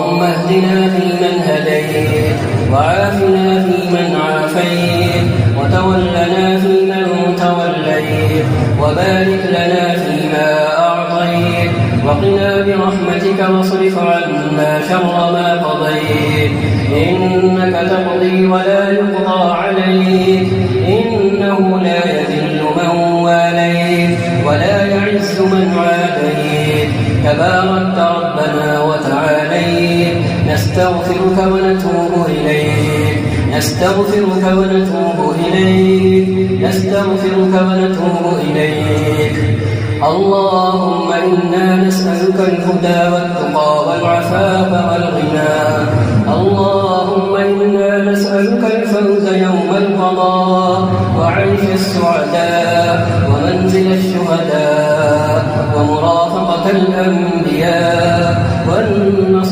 اللهم اهدنا فيمن هديت وعافنا فيمن عافيت وتولنا فيمن توليت وبارك لنا فيما أعطيت وقنا برحمتك واصرف عنا شر ما قضيت إنك تقضي ولا يقضى عليك إنه لا يذل من واليت ولا يعز من عاديت تباركت ربنا وتعاليت نستغفرك ونتوب إليك نستغفرك ونتوب إليك نستغفرك ونتوب إليك اللهم إنا نسألك الهدى والتقى والعفاف والغنى اللهم إنا نسألك الفوز يوم القضاء وعيش السعداء ومنزل الشهداء ومرافقة الأنبياء والنصر